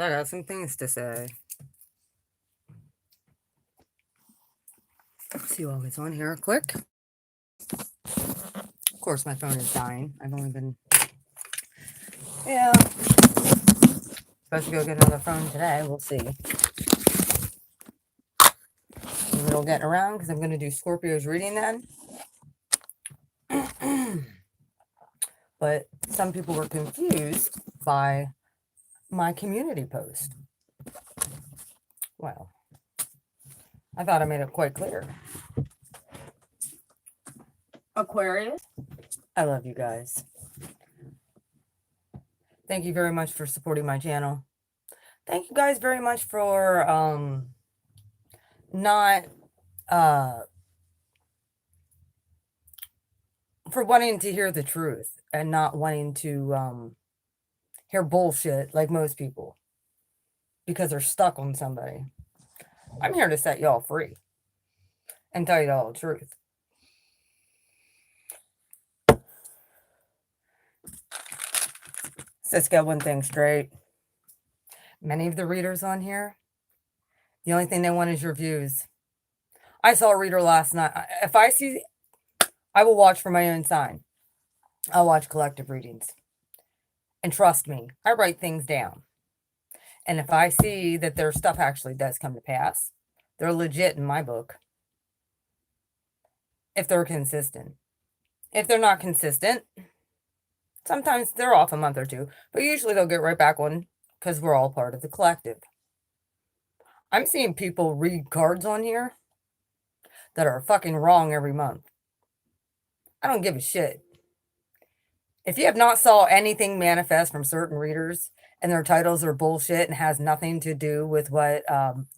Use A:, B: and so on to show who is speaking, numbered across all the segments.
A: I got some things to say. See while it's on here quick. Of course, my phone is dying. I've only been, yeah, supposed to go get another phone today. We'll see. I'm little getting around because I'm going to do Scorpio's reading then. But some people were confused by my community post. Well, I thought I made it quite clear. Aquarius, I love you guys. Thank you very much for supporting my channel. Thank you guys very much for not for wanting to hear the truth and not wanting to hear bullshit like most people because they're stuck on somebody. I'm here to set y'all free and tell you all the truth. Let's get one thing straight. Many of the readers on here, the only thing they want is your views. I saw a reader last night. If I see, I will watch for my own sign. I'll watch collective readings. And trust me, I write things down. And if I see that their stuff actually does come to pass, they're legit in my book. If they're consistent. If they're not consistent, sometimes they're off a month or two, but usually they'll get right back on because we're all part of the collective. I'm seeing people read cards on here that are fucking wrong every month. I don't give a shit. If you have not saw anything manifest from certain readers and their titles are bullshit and has nothing to do with what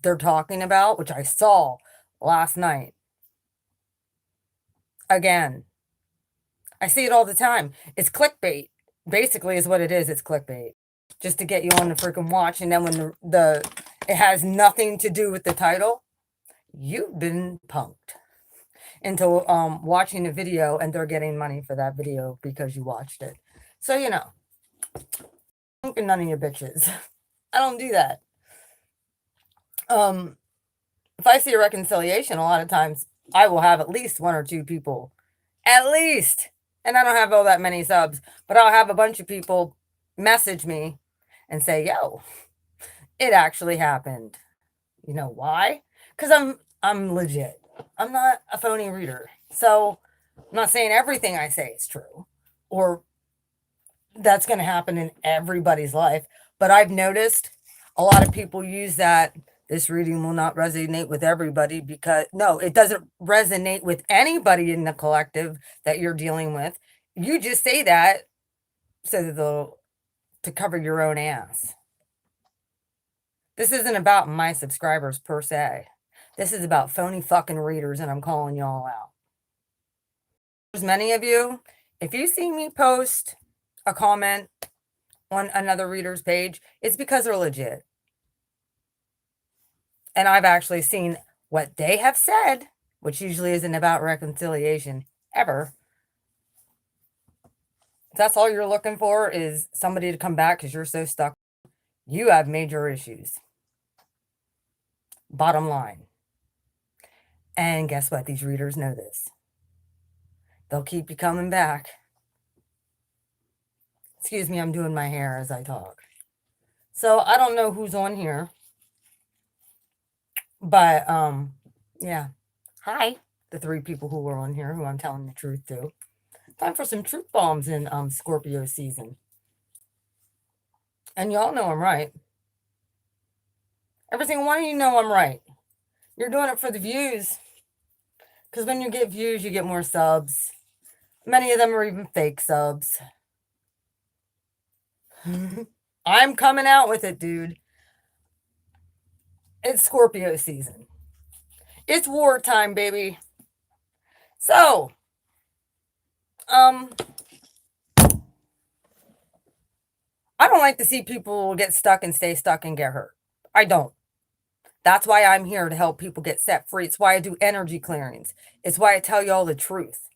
A: they're talking about, which I saw last night. Again, I see it all the time. It's clickbait. Basically is what it is. It's clickbait. Just to get you on the freaking watch. And then when it has nothing to do with the title, you've been punked into watching a video and they're getting money for that video because you watched it. So, you know, none of your bitches. I don't do that. If I see a reconciliation, a lot of times I will have at least one or two people, at least, and I don't have all that many subs, but I'll have a bunch of people message me and say, yo, it actually happened. You know why? Because I'm legit. I'm not a phony reader. So I'm not saying everything I say is true or that's going to happen in everybody's life. But I've noticed a lot of people use that this reading will not resonate with everybody because no, it doesn't resonate with anybody in the collective that you're dealing with. You just say that so that to cover your own ass. This isn't about my subscribers per se. This is about phony fucking readers, and I'm calling y'all out. There's many of you, if you see me post a comment on another reader's page, it's because they're legit. And I've actually seen what they have said, which usually isn't about reconciliation ever. If that's all you're looking for is somebody to come back because you're so stuck, you have major issues. Bottom line. And guess what? These readers know this. They'll keep you coming back. Excuse me, I'm doing my hair as I talk. So I don't know who's on here. But yeah. Hi. The 3 people who were on here who I'm telling the truth to. Time for some truth bombs in Scorpio season. And y'all know I'm right. Every single one of you know I'm right. You're doing it for the views. Because when you get views, you get more subs. Many of them are even fake subs. I'm coming out with it, dude. It's Scorpio season. It's wartime, baby. So, I don't like to see people get stuck and stay stuck and get hurt. I don't. That's why I'm here to help people get set free. It's why I do energy clearings. It's why I tell you all the truth.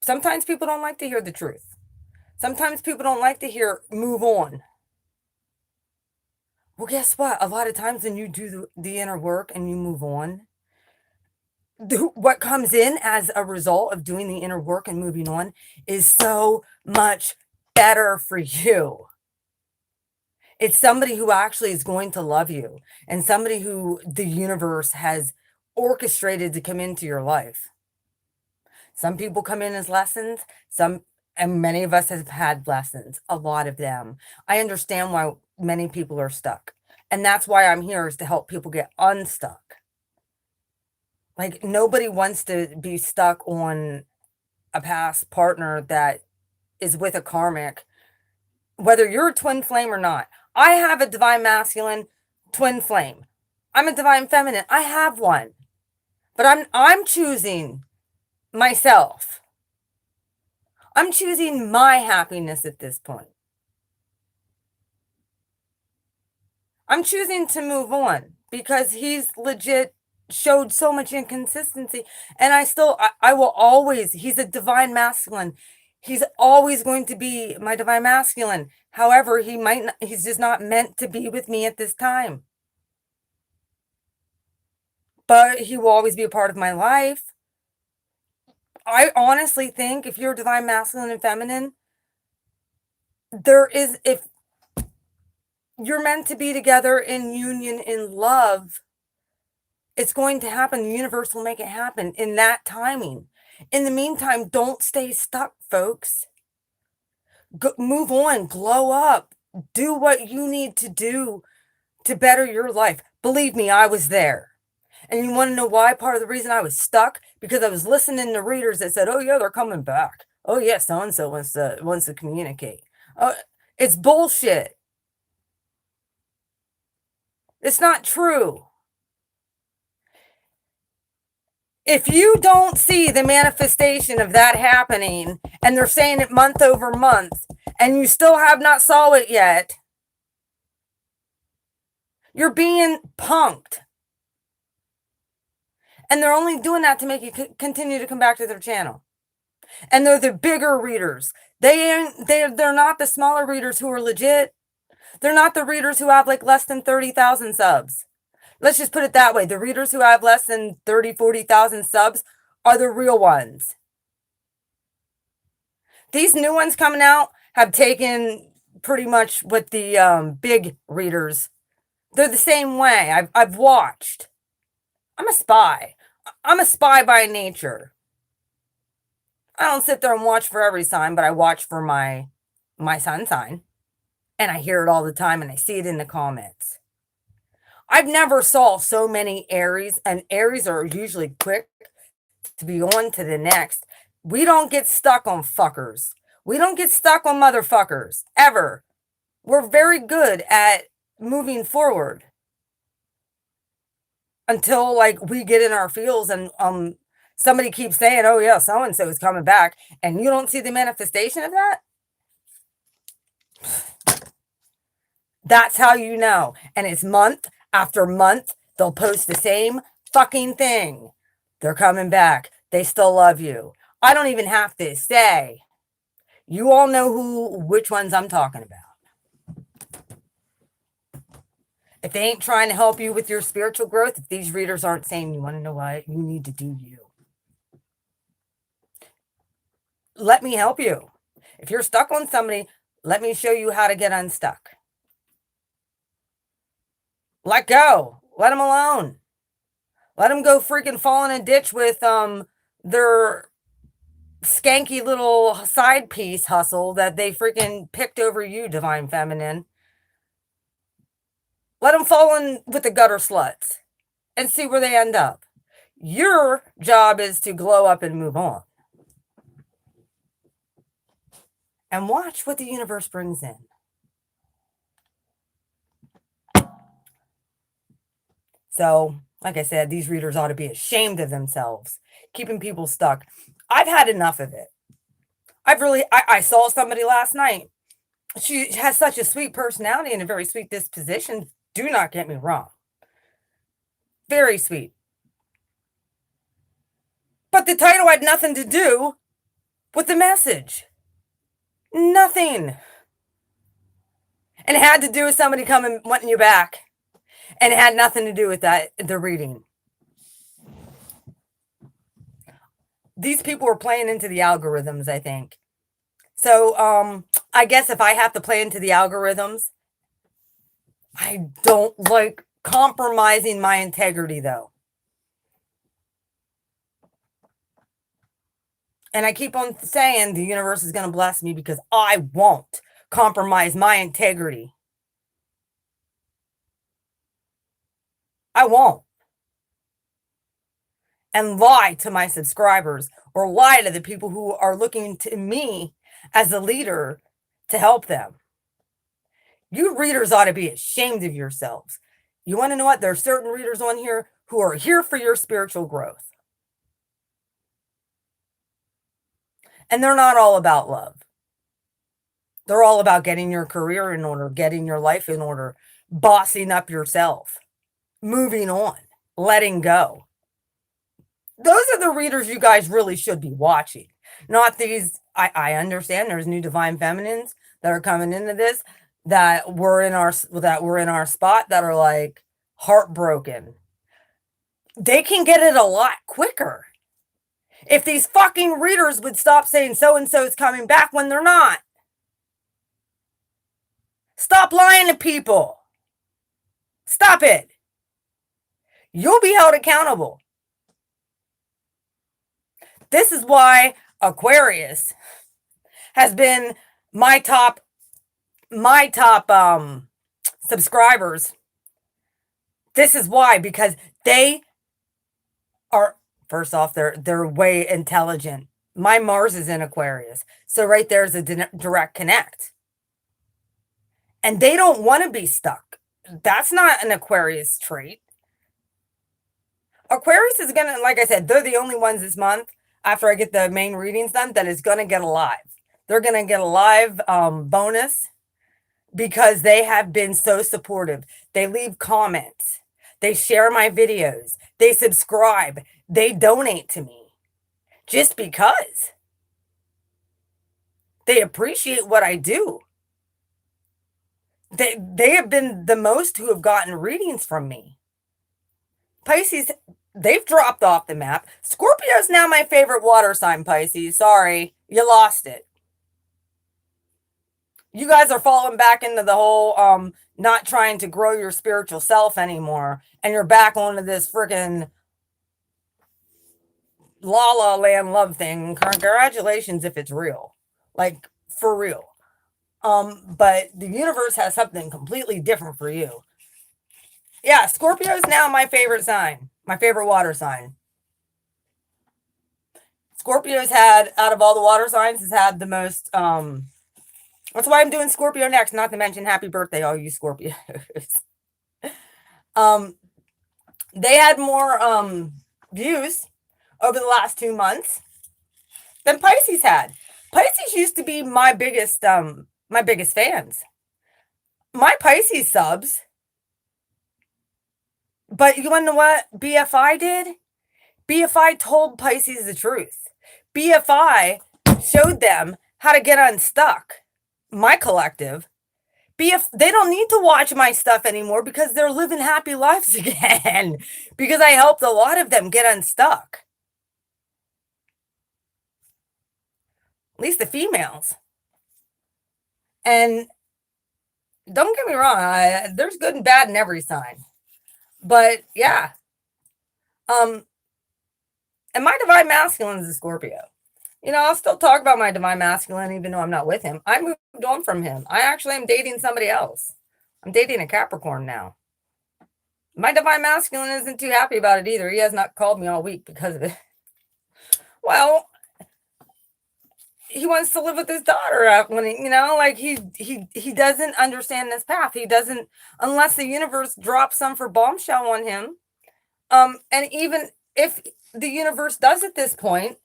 A: Sometimes people don't like to hear the truth. Sometimes people don't like to hear move on. Well, guess what? A lot of times when you do the inner work and you move on, what comes in as a result of doing the inner work and moving on is so much better for you. It's somebody who actually is going to love you and somebody who the universe has orchestrated to come into your life. Some people come in as lessons, and many of us have had lessons, a lot of them. I understand why many people are stuck. And that's why I'm here, is to help people get unstuck. Like, nobody wants to be stuck on a past partner that is with a karmic, whether you're a twin flame or not. I have a divine masculine twin flame. I'm a divine feminine. I have one. But I'm choosing myself. I'm choosing my happiness at this point. I'm choosing to move on because he's legit showed so much inconsistency. And I will always, he's a divine masculine. He's always going to be my divine masculine. However, he's just not meant to be with me at this time. But he will always be a part of my life. I honestly think if you're divine masculine and feminine, if you're meant to be together in union, in love, it's going to happen. The universe will make it happen in that timing. In the meantime, don't stay stuck, folks. Move on, glow up, do what you need to do to better your life. Believe me, I was there. And you want to know why? Part of the reason I was stuck, because I was listening to readers that said, "Oh yeah, they're coming back. Oh yeah, so and so wants to communicate." It's bullshit. It's not true. If you don't see the manifestation of that happening, and they're saying it month over month, and you still have not saw it yet, you're being punked. And they're only doing that to make you continue to come back to their channel. And they're the bigger readers. They're not the smaller readers who are legit. They're not the readers who have like less than 30,000 subs. Let's just put it that way. The readers who have less than 30, 40,000 subs are the real ones. These new ones coming out have taken pretty much what the big readers, they're the same way. I've watched. I'm a spy. I'm a spy by nature. I don't sit there and watch for every sign, but I watch for my sun sign. And I hear it all the time, and I see it in the comments. I've never saw so many Aries, and Aries are usually quick to be on to the next. We don't get stuck on fuckers. We don't get stuck on motherfuckers, ever. We're very good at moving forward until like we get in our feels and somebody keeps saying, "Oh yeah, so and so is coming back," and you don't see the manifestation of that. That's how you know. And it's month after month, they'll post the same fucking thing. They're coming back. They still love you. I don't even have to say. You all know which ones I'm talking about. If they ain't trying to help you with your spiritual growth, if these readers aren't saying, "You want to know what? You need to do you." Let me help you. If you're stuck on somebody, let me show you how to get unstuck. Let go. Let them alone. Let them go freaking fall in a ditch with their skanky little side piece hustle that they freaking picked over you, divine feminine. Let them fall in with the gutter sluts and see where they end up. Your job is to glow up and move on. And watch what the universe brings in. So, like I said, these readers ought to be ashamed of themselves, keeping people stuck. I've had enough of it. I saw somebody last night. She has such a sweet personality and a very sweet disposition. Do not get me wrong. Very sweet. But the title had nothing to do with the message. Nothing. And it had to do with somebody coming wanting you back. And it had nothing to do with that, the reading. These people were playing into the algorithms, I think. So I guess if I have to play into the algorithms, I don't like compromising my integrity, though. And I keep on saying the universe is going to bless me because I won't compromise my integrity. I won't. And lie to my subscribers or lie to the people who are looking to me as a leader to help them. You readers ought to be ashamed of yourselves. You want to know what? There are certain readers on here who are here for your spiritual growth. And they're not all about love. They're all about getting your career in order, getting your life in order, bossing up yourself, moving on, letting go. Those are the readers you guys really should be watching. Not these. I understand there's new divine feminines that are coming into this that were in our spot that are like heartbroken. They can get it a lot quicker. If these fucking readers would stop saying so-and-so is coming back when they're not. Stop lying to people. Stop it. You'll be held accountable. This is why Aquarius has been my top subscribers. This is why, because they are, first off, they're way intelligent. My Mars is in Aquarius. So right there's a direct connect. And they don't want to be stuck. That's not an Aquarius trait. Aquarius is going to, like I said, they're the only ones this month, after I get the main readings done, that is going to get a live. They're going to get a live bonus because they have been so supportive. They leave comments. They share my videos. They subscribe. They donate to me just because they appreciate what I do. They have been the most who have gotten readings from me. Pisces, they've dropped off the map. Scorpio is now my favorite water sign, Pisces. Sorry, you lost it. You guys are falling back into the whole not trying to grow your spiritual self anymore. And you're back onto this freaking La La Land love thing. Congratulations if it's real. Like, for real. But the universe has something completely different for you. Yeah, Scorpio is now my favorite sign. My favorite water sign. Scorpio's had, out of all the water signs, has had the most, that's why I'm doing Scorpio next, not to mention happy birthday, all you Scorpios. They had more views over the last 2 months than Pisces had. Pisces used to be my biggest fans. My Pisces subs. But you want to know what BFI did? BFI told Pisces the truth. BFI showed them how to get unstuck. My collective. They don't need to watch my stuff anymore because they're living happy lives again. Because I helped a lot of them get unstuck. At least the females. And don't get me wrong, there's good and bad in every sign. But yeah. And my divine masculine is a Scorpio. You know, I'll still talk about my divine masculine even though I'm not with him. I moved on from him. I actually am dating somebody else. I'm dating a Capricorn now. My divine masculine isn't too happy about it either. He has not called me all week because of it. Well, he wants to live with his daughter when he doesn't understand this path. He doesn't, unless the universe drops some for bombshell on him. And even if the universe does at this point,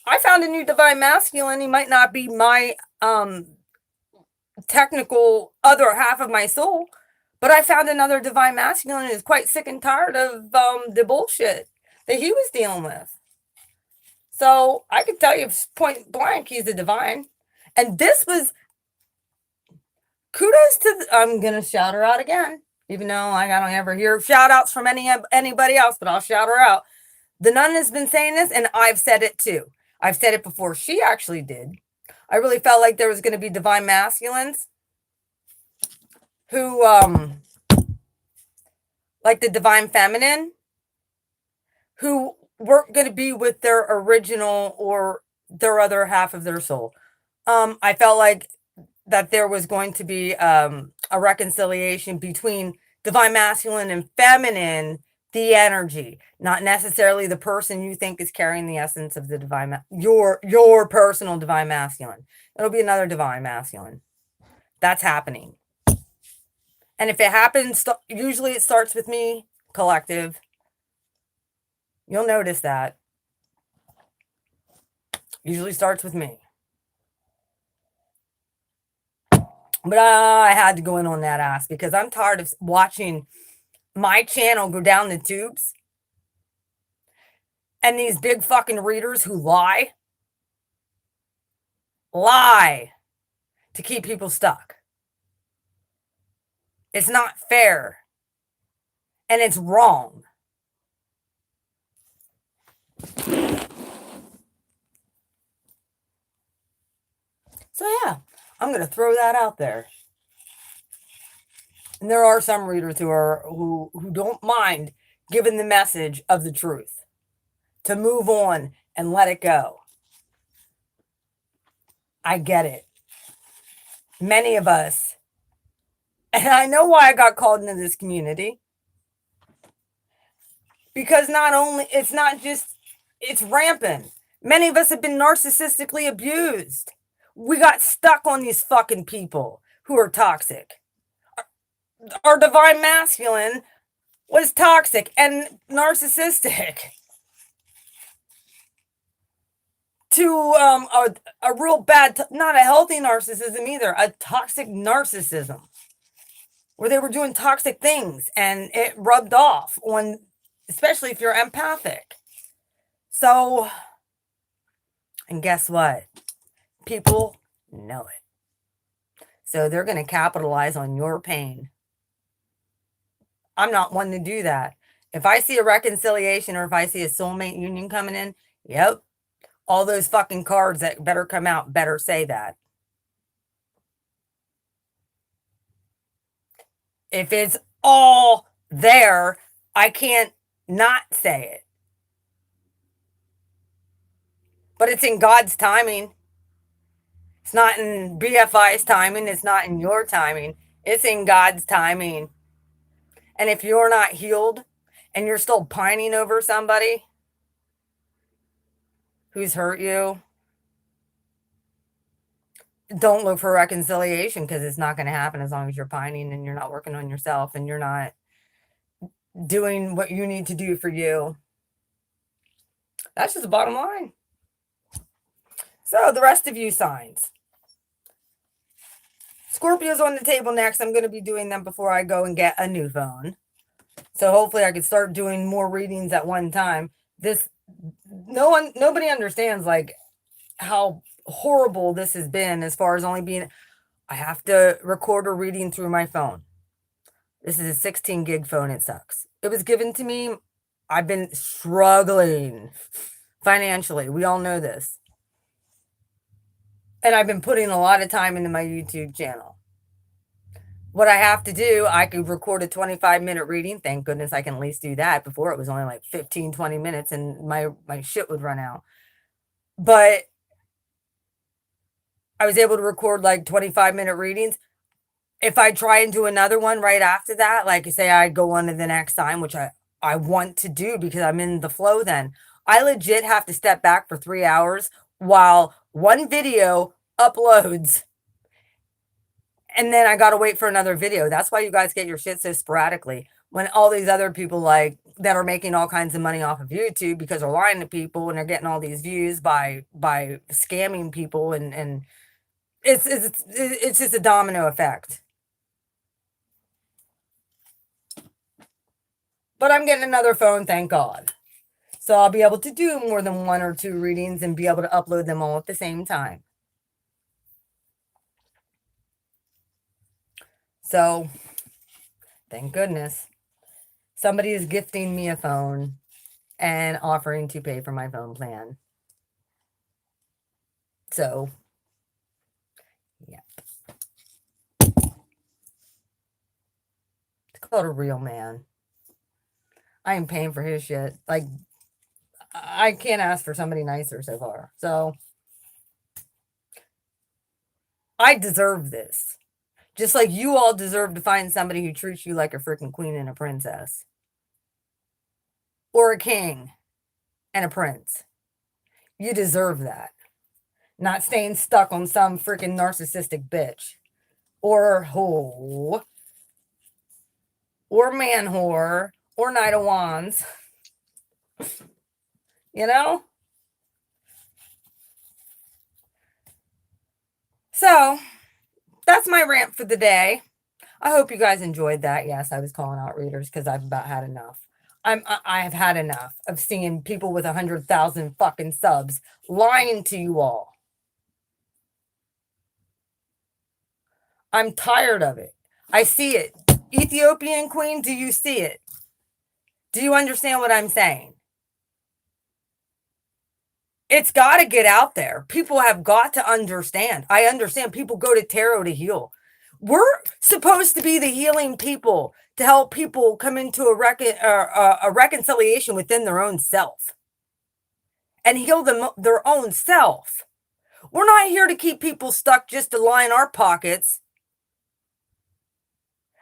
A: I found a new divine masculine. He might not be my technical other half of my soul, but I found another divine masculine who's quite sick and tired of the bullshit that he was dealing with. So I could tell you point blank, he's a divine. And this was kudos to, I'm going to shout her out again, even though I don't ever hear shout outs from anybody else, but I'll shout her out. The nun has been saying this, and I've said it too. I've said it before she actually did. I really felt like there was going to be divine masculines who, like the divine feminine, who weren't going to be with their original or their other half of their soul. I felt like that there was going to be a reconciliation between divine masculine and feminine, the energy, not necessarily the person you think is carrying the essence of the divine, your personal divine masculine. It'll be another divine masculine. That's happening. And if it happens, usually it starts with me, collective. You'll notice that. Usually starts with me. But I had to go in on that ass because I'm tired of watching my channel go down the tubes. And these big fucking readers who lie to keep people stuck. It's not fair. And it's wrong. So yeah, I'm going to throw that out there. And there are some readers who don't mind giving the message of the truth, to move on and let it go. I get it. Many of us, and I know why I got called into this community, because not only, it's not just, it's rampant. Many of us have been narcissistically abused. We got stuck on these fucking people who are toxic. Our divine masculine was toxic and narcissistic. To a real bad, not a healthy narcissism either, a toxic narcissism, where they were doing toxic things and it rubbed off on, especially if you're empathic. So, and guess what? People know it. So they're going to capitalize on your pain. I'm not one to do that. If I see a reconciliation or if I see a soulmate union coming in, yep, all those fucking cards that better come out better say that. If it's all there, I can't not say it. But it's in God's timing. It's not in BFI's timing. It's not in your timing. It's in God's timing. And if you're not healed and you're still pining over somebody who's hurt you, don't look for reconciliation, because it's not going to happen as long as you're pining and you're not working on yourself and you're not doing what you need to do for you. That's just the bottom line. So the rest of you signs. Scorpio's on the table next. I'm going to be doing them before I go and get a new phone. So hopefully I can start doing more readings at one time. Nobody understands like how horrible this has been, as far as only being, I have to record a reading through my phone. This is a 16 gig phone. It sucks. It was given to me. I've been struggling financially. We all know this. And I've been putting a lot of time into my YouTube channel. What I have to do, I could record a 25-minute reading. Thank goodness I can at least do that. Before it was only like 15, 20 minutes and my shit would run out. But I was able to record like 25-minute readings. If I try and do another one right after that, like you say, I go on to the next time, which I want to do because I'm in the flow then. I legit have to step back for 3 hours while one video uploads. And then I got to wait for another video. That's why you guys get your shit so sporadically. When all these other people like that are making all kinds of money off of YouTube because they're lying to people and they're getting all these views by scamming people, and it's just a domino effect. But I'm getting another phone, thank God. So I'll be able to do more than 1 or 2 readings and be able to upload them all at the same time. So, thank goodness. Somebody is gifting me a phone and offering to pay for my phone plan. So, yeah. It's called a real man. I am paying for his shit. Like, I can't ask for somebody nicer so far. So, I deserve this. Just like you all deserve to find somebody who treats you like a freaking queen and a princess. Or a king and a prince. You deserve that. Not staying stuck on some freaking narcissistic bitch. Or hoe. Or man whore. Or Knight of Wands. You know? So, that's my rant for the day. I hope you guys enjoyed that. Yes, I was calling out readers because I've about had enough. I've had enough of seeing people with 100,000 fucking subs lying to you all. I'm tired of it. I see it. Ethiopian queen, do you see it? Do you understand what I'm saying? It's got to get out there. People have got to understand. I understand people go to tarot to heal. We're supposed to be the healing people to help people come into a reconciliation within their own self and heal their own self. We're not here to keep people stuck just to line our pockets.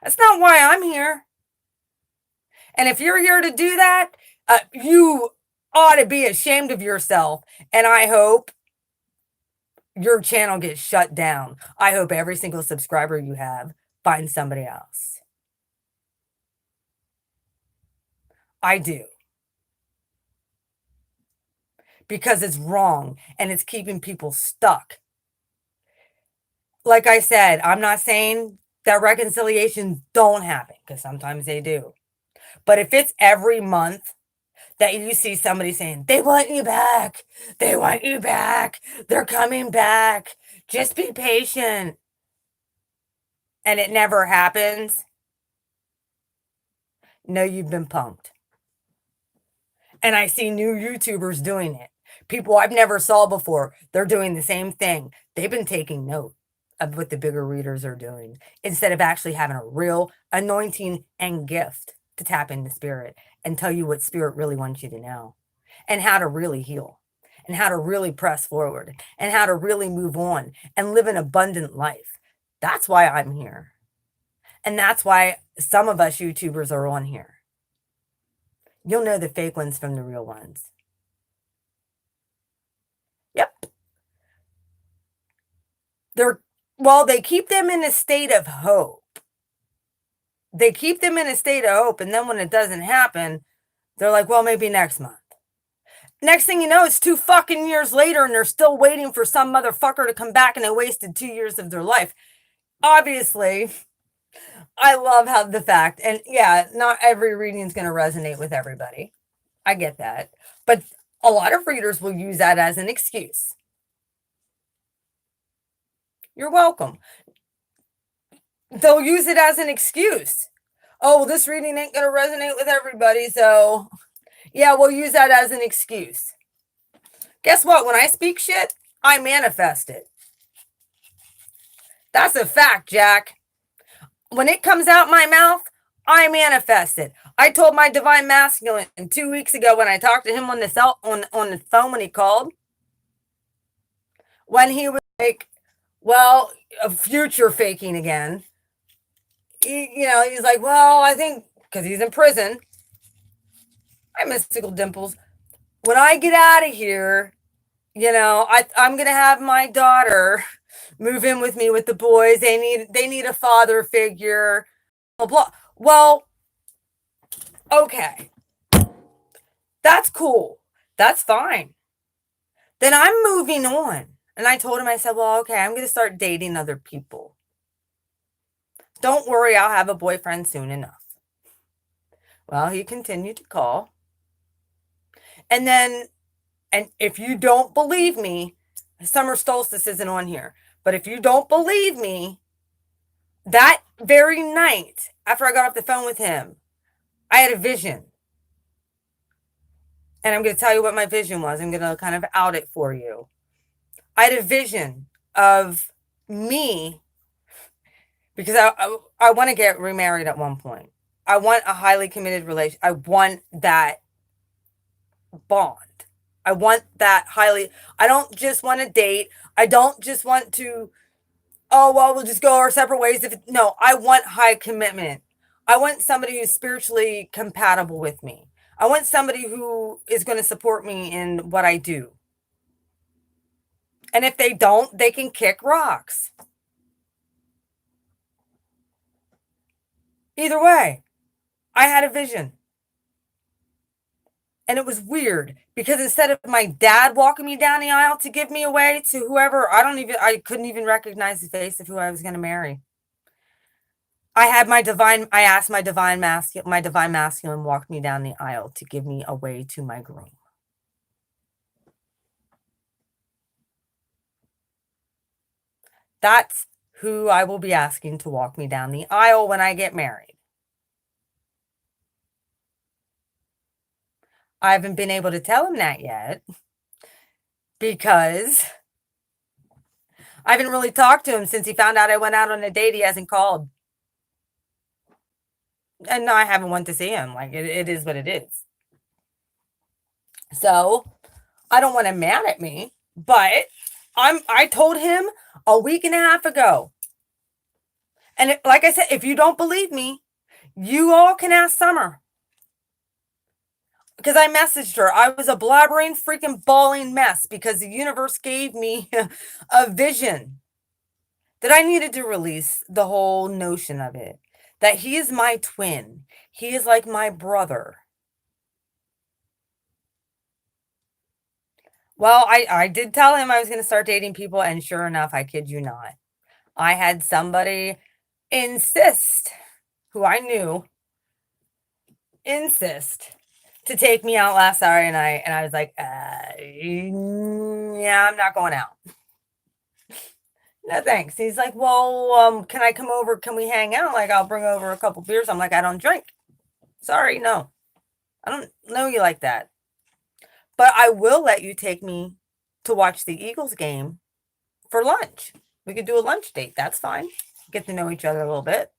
A: That's not why I'm here. And if you're here to do that, you ought to be ashamed of yourself. And I hope your channel gets shut down. I hope every single subscriber you have finds somebody else. I do. Because it's wrong and it's keeping people stuck. Like I said, I'm not saying that reconciliations don't happen, because sometimes they do. But if it's every month that you see somebody saying, they want you back, they want you back, they're coming back, just be patient, and it never happens, no, you've been punked. And I see new YouTubers doing it. People I've never saw before, they're doing the same thing. They've been taking note of what the bigger readers are doing instead of actually having a real anointing and gift to tap into spirit and tell you what spirit really wants you to know and how to really heal and how to really press forward and how to really move on and live an abundant life. That's why I'm here. And that's why some of us YouTubers are on here. You'll know the fake ones from the real ones. Yep. They keep them in a state of hope. They keep them in a state of hope, and then when it doesn't happen, they're like, well, maybe next month. Next thing you know, it's 2 fucking years later, and they're still waiting for some motherfucker to come back, and they wasted 2 years of their life. Obviously, I love how the fact, and yeah, not every reading is going to resonate with everybody. I get that. But a lot of readers will use that as an excuse. You're welcome. They'll use it as an excuse. Oh, this reading ain't going to resonate with everybody, so yeah, we'll use that as an excuse. Guess what? When I speak shit, I manifest it. That's a fact, Jack. When it comes out my mouth, I manifest it. I told my divine masculine 2 weeks ago when I talked to him on the phone when he called, when he was like, well, a future faking again. He's like, well, I think, because he's in prison. Hi, Mystical Dimples. When I get out of here, I'm going to have my daughter move in with me with the boys. They need a father figure. Blah, blah. Well, okay. That's cool. That's fine. Then I'm moving on. And I told him, I said, well, okay, I'm going to start dating other people. Don't worry, I'll have a boyfriend soon enough. Well, he continued to call. And then, and if you don't believe me, summer solstice isn't on here. But if you don't believe me, That very night, after I got off the phone with him, I had a vision. And I'm going to tell you what my vision was. I'm going to kind of out it for you. I had a vision of me because I want to get remarried at one point. I want a highly committed relation. I want that bond. I want that highly. I don't just want to date. I don't just want to, oh, well, we'll just go our separate ways. No, I want high commitment. I want somebody who's spiritually compatible with me. I want somebody who is going to support me in what I do. And if they don't, they can kick rocks. Either way, I had a vision. And it was weird because instead of my dad walking me down the aisle to give me away to whoever, I couldn't even recognize the face of who I was going to marry. I asked my divine masculine walked me down the aisle to give me away to my groom. That's who I will be asking to walk me down the aisle when I get married. I haven't been able to tell him that yet because I haven't really talked to him since he found out I went out on a date. He hasn't called. And no, I haven't wanted to see him. Like, it is what it is. So I don't want him mad at me, but I told him a week and a half ago. And like I said, if you don't believe me, you all can ask Summer. Because I messaged her. I was a blabbering, freaking bawling mess because the universe gave me a vision that I needed to release the whole notion of it. That he is my twin. He is like my brother. Well, I did tell him I was going to start dating people, and sure enough, I kid you not. I had somebody insist, who I knew, to take me out last Saturday night, and I was like, yeah, I'm not going out. No thanks. He's like, well, can I come over? Can we hang out? Like, I'll bring over a couple beers. I'm like, I don't drink. Sorry, no. I don't know you like that. But I will let you take me to watch the Eagles game for lunch. We could do a lunch date. That's fine. Get to know each other a little bit.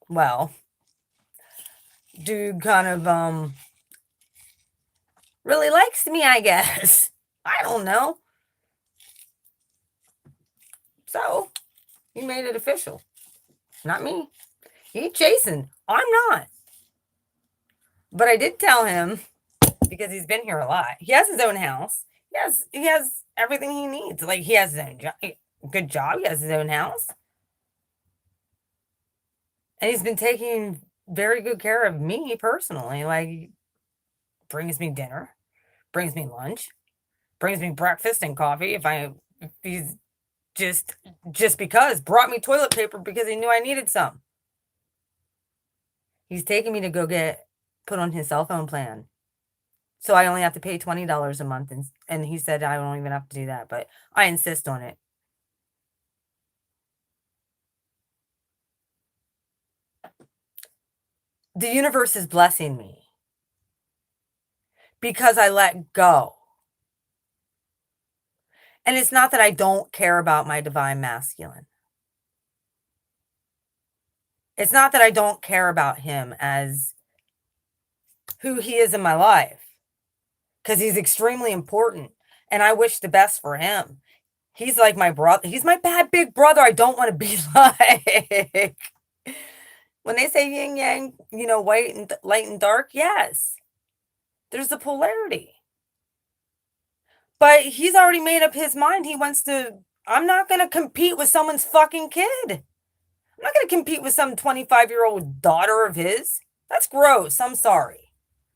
A: Well, dude kind of really likes me, I guess. I don't know. So he made it official. Not me. He's chasing. I'm not. But I did tell him, because he's been here a lot. He has his own house. He has everything he needs. Like, he has his own good job. He has his own house. And he's been taking very good care of me personally. Like, brings me dinner, brings me lunch, brings me breakfast and coffee. If he's just because brought me toilet paper because he knew I needed some. He's taking me to go get put on his cell phone plan. So I only have to pay $20 a month. And he said I don't even have to do that, but I insist on it. The universe is blessing me because I let go. And it's not that I don't care about my divine masculine. It's not that I don't care about him as who he is in my life, because he's extremely important and I wish the best for him. He's like my brother. He's my bad big brother. I don't want to be like. When they say yin yang, white and light and dark, yes. There's the polarity. But he's already made up his mind. I'm not going to compete with someone's fucking kid. I'm not going to compete with some 25-year-old daughter of his. That's gross. I'm sorry.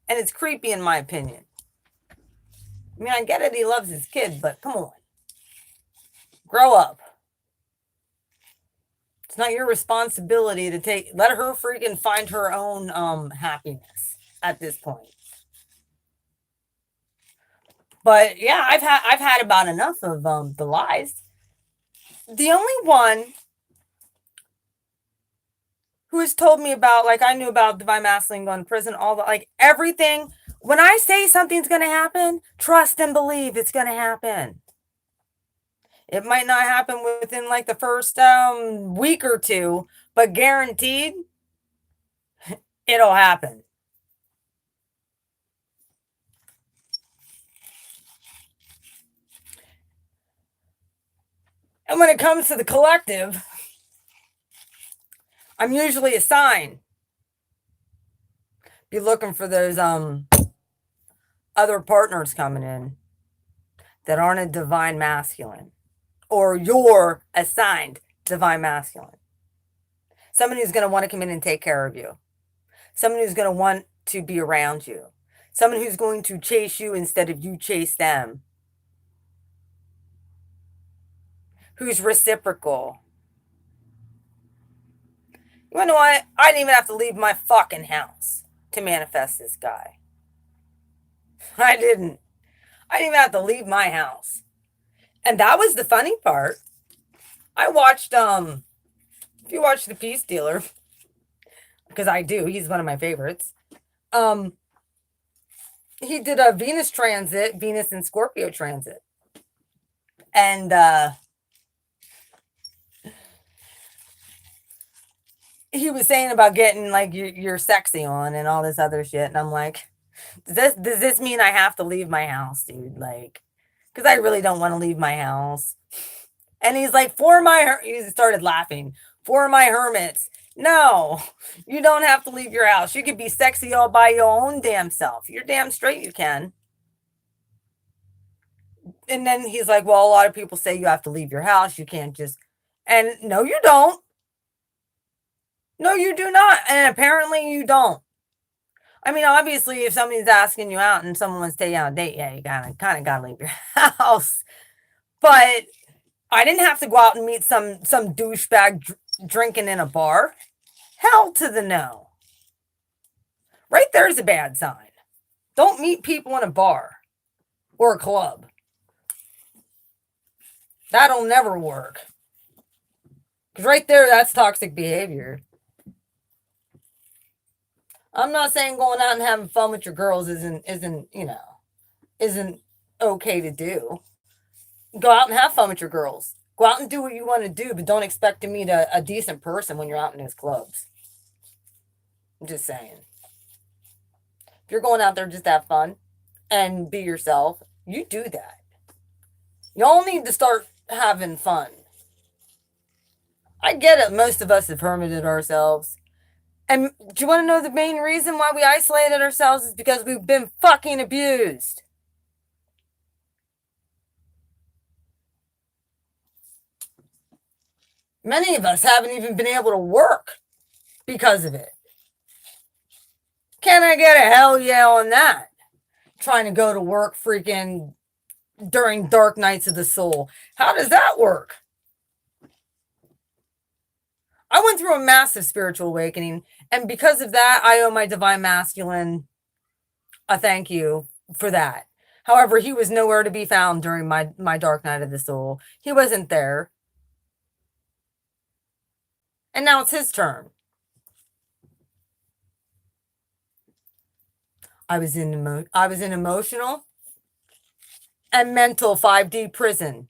A: And it's creepy in my opinion. I mean, I get it. He loves his kid, but come on. Grow up. It's not your responsibility to let her freaking find her own happiness at this point. But yeah, I've had about enough of the lies. The only one who has told me about, like, I knew about divine masculine going to prison, all the, like, everything. When I say something's going to happen, trust and believe it's going to happen. It might not happen within like the first week or two, but guaranteed it'll happen. And when it comes to the collective, I'm usually a sign. Be looking for those other partners coming in that aren't a divine masculine, or you're assigned divine masculine. Somebody who's going to want to come in and take care of you. Someone who's going to want to be around you. Someone who's going to chase you instead of you chase them. Who's reciprocal. You know what? I didn't even have to leave my fucking house to manifest this guy. I didn't. I didn't even have to leave my house. And that was the funny part. I watched, if you watch The Peace Dealer, because I do, he's one of my favorites. He did a Venus transit, Venus and Scorpio transit. And he was saying about getting like your sexy on and all this other shit. And I'm like, does this mean I have to leave my house, dude? Like, because I really don't want to leave my house. And he's like, he started laughing. For my hermits. No, you don't have to leave your house. You could be sexy all by your own damn self. You're damn straight you can. And then he's like, well, a lot of people say you have to leave your house. You can't just, and no, you don't. No, you do not. And apparently you don't. I mean, obviously, if somebody's asking you out and someone wants to take you on a date, yeah, you kind of gotta leave your house. But I didn't have to go out and meet some douchebag drinking in a bar. Hell to the no. Right there's a bad sign. Don't meet people in a bar or a club. That'll never work. Because right there, that's toxic behavior. I'm not saying going out and having fun with your girls isn't okay to do. Go out and have fun with your girls. Go out and do what you want to do, but don't expect to meet a decent person when you're out in those clubs. I'm just saying. If you're going out there just to have fun and be yourself, you do that. Y'all need to start having fun. I get it. Most of us have hermited ourselves. And do you want to know the main reason why we isolated ourselves is because we've been fucking abused. Many of us haven't even been able to work because of it. Can I get a hell yeah on that? Trying to go to work freaking during dark nights of the soul. How does that work? I went through a massive spiritual awakening, and because of that, I owe my divine masculine a thank you for that. However, he was nowhere to be found during my dark night of the soul. He wasn't there. And now it's his turn. I was in emotional and mental 5D prison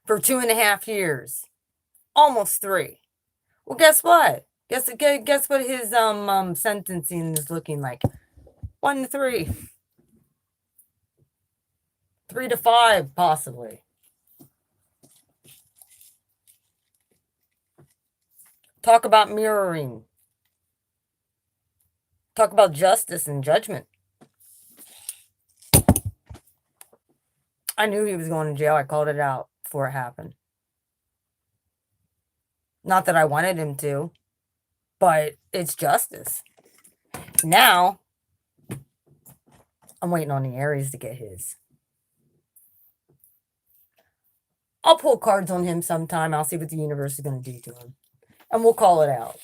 A: for 2.5 years. Almost 3. Well, guess what? Guess what his sentencing is looking like? 1 to 3. 3 to 5, possibly. Talk about mirroring. Talk about justice and judgment. I knew he was going to jail. I called it out before it happened. Not that I wanted him to, but it's justice. Now, I'm waiting on the Aries to get his. I'll pull cards on him sometime. I'll see what the universe is going to do to him. And we'll call it out.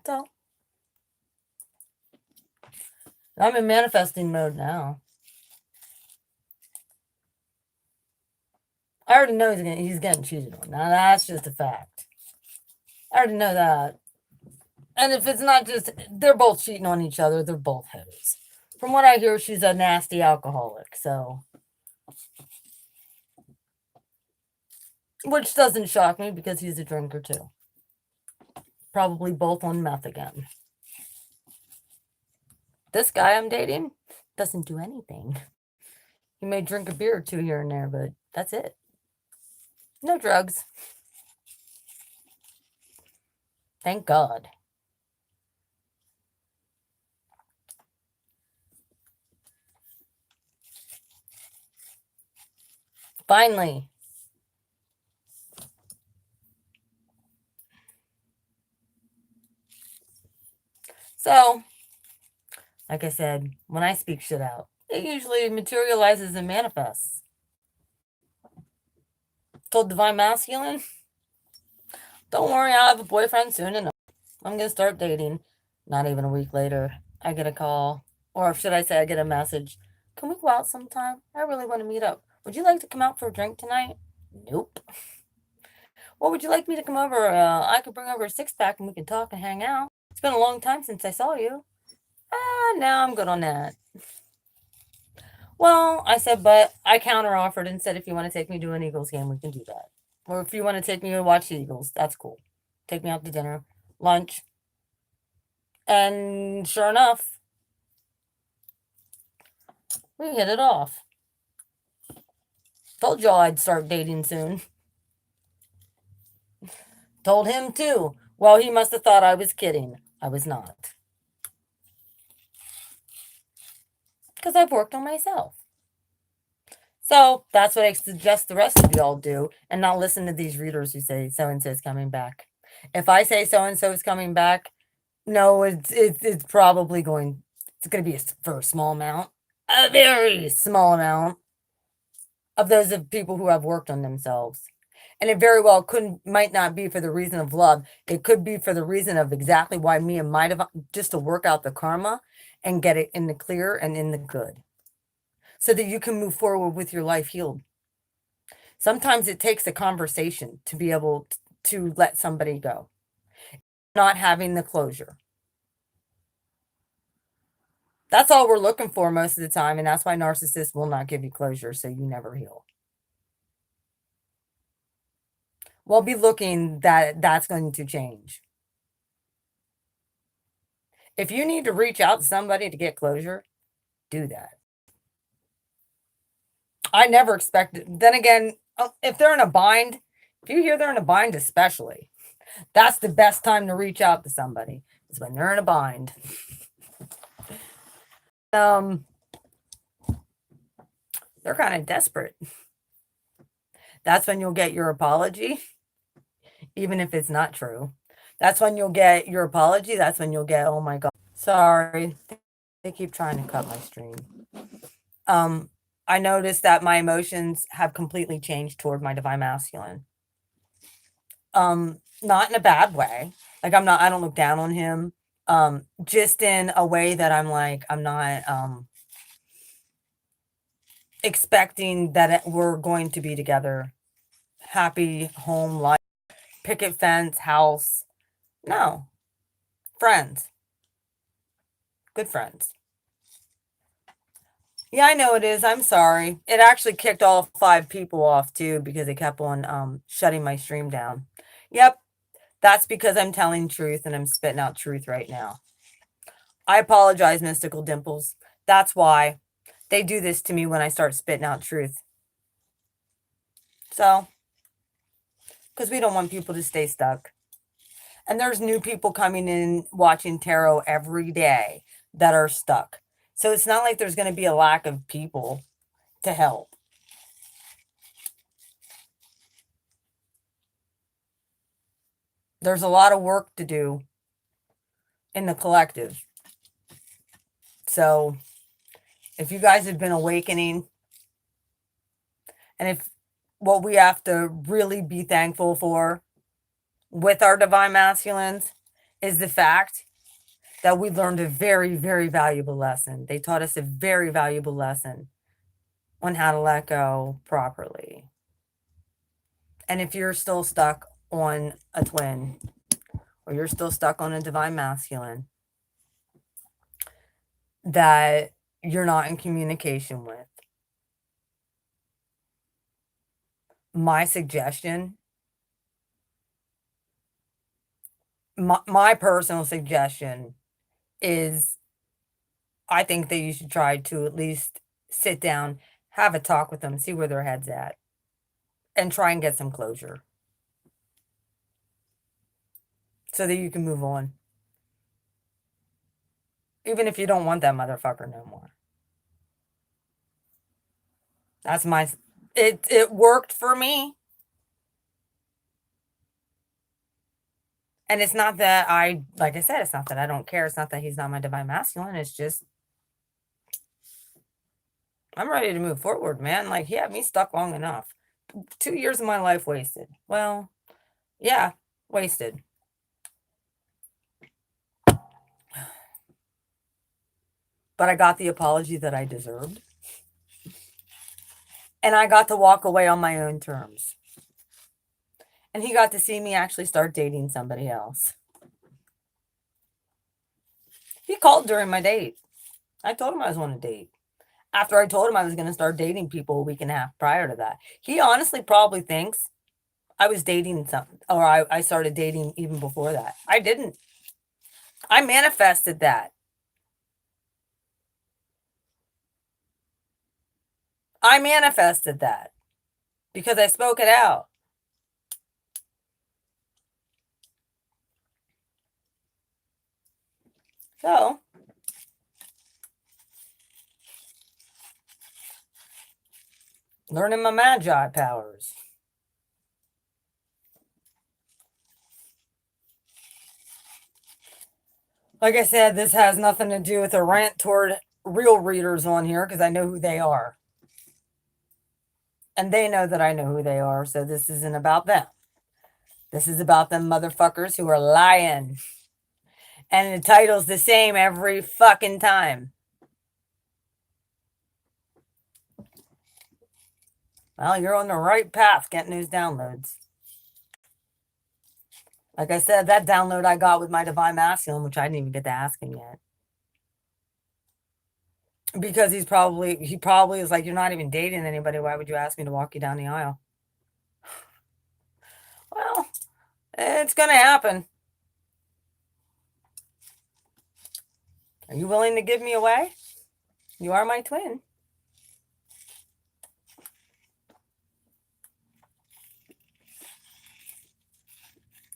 A: So, I'm in manifesting mode now. I already know he's getting cheated on. Now that's just a fact. I already know that. And if it's not just, they're both cheating on each other, they're both hoes. From what I hear, she's a nasty alcoholic, so. Which doesn't shock me because he's a drinker too. Probably both on meth again. This guy I'm dating doesn't do anything. He may drink a beer or two here and there, but that's it. No drugs. Thank God. Finally. So, like I said, when I speak shit out, it usually materializes and manifests. Told Divine Masculine, don't worry, I'll have a boyfriend soon enough. I'm going to start dating. Not even a week later, I get a call. Or should I say, I get a message. Can we go out sometime? I really want to meet up. Would you like to come out for a drink tonight? Nope. Well, would you like me to come over? I could bring over a six pack and we can talk and hang out. It's been a long time since I saw you. No, I'm good on that. Well, I said, but I counter offered and said, if you want to take me to an Eagles game, we can do that. Or if you want to take me to watch the Eagles, that's cool. Take me out to dinner, lunch. And sure enough, we hit it off. Told y'all I'd start dating soon. Told him too. Well, he must have thought I was kidding. I was not. Because I've worked on myself. So that's what I suggest the rest of y'all do, and not listen to these readers who say so and so is coming back. If I say so and so is coming back, no, it's probably going. It's going to be for a small amount, a very small amount of those of people who have worked on themselves, and it very well might not be for the reason of love. It could be for the reason of exactly why Mia might have, just to work out the karma and get it in the clear and in the good, so that you can move forward with your life healed. Sometimes it takes a conversation to be able to let somebody go. Not having the closure. That's all we're looking for most of the time, and that's why narcissists will not give you closure, so you never heal. We'll be looking that's going to change. If you need to reach out to somebody to get closure, do that. I never expected. Then again, if they're in a bind, if you hear they're in a bind, especially, that's the best time to reach out to somebody, is when they're in a bind. They're kind of desperate. That's when you'll get your apology, even if it's not true. That's when you'll get your apology. That's when you'll get, oh my God, sorry. They keep trying to cut my stream. I noticed that my emotions have completely changed toward my divine masculine. Not in a bad way. Like I don't look down on him. Just in a way that I'm like, I'm not expecting that we're going to be together. Happy home life, picket fence, house. No. Friends. Good friends. Yeah, I know it is. I'm sorry. It actually kicked all 5 people off too because they kept on shutting my stream down. Yep. That's because I'm telling truth and I'm spitting out truth right now. I apologize, Mystical Dimples. That's why they do this to me when I start spitting out truth. So, because we don't want people to stay stuck. And there's new people coming in watching tarot every day that are stuck. So it's not like there's going to be a lack of people to help. There's a lot of work to do in the collective. So if you guys have been awakening, and if what we have to really be thankful for with our divine masculines is the fact that we learned a very, very valuable lesson. They taught us a very valuable lesson on how to let go properly. And if you're still stuck on a twin, or you're still stuck on a divine masculine that you're not in communication with, my suggestion, my personal suggestion is I think that you should try to at least sit down, have a talk with them, see where their head's at, and try and get some closure so that you can move on. Even if you don't want that motherfucker no more. That's my it worked for me. And it's not that like I said, it's not that I don't care. It's not that he's not my divine masculine. It's just I'm ready to move forward, man. Like he had me stuck long enough. 2 years of my life wasted. Well, yeah, wasted. But I got the apology that I deserved. And I got to walk away on my own terms. And he got to see me actually start dating somebody else. He called during my date. I told him I was on a date. After I told him I was going to start dating people a week and a half prior to that. He honestly probably thinks I was dating something, or I started dating even before that. I didn't. I manifested that. I manifested that because I spoke it out. So, learning my magi powers. Like I said, this has nothing to do with a rant toward real readers on here because I know who they are. And they know that I know who they are, so this isn't about them. This is about them motherfuckers who are lying. And the title's the same every fucking time. Well, you're on the right path getting those downloads. Like I said, that download I got with my divine masculine, which I didn't even get to ask him yet. Because he probably is like, you're not even dating anybody. Why would you ask me to walk you down the aisle? Well, it's going to happen. Are you willing to give me away? You are my twin.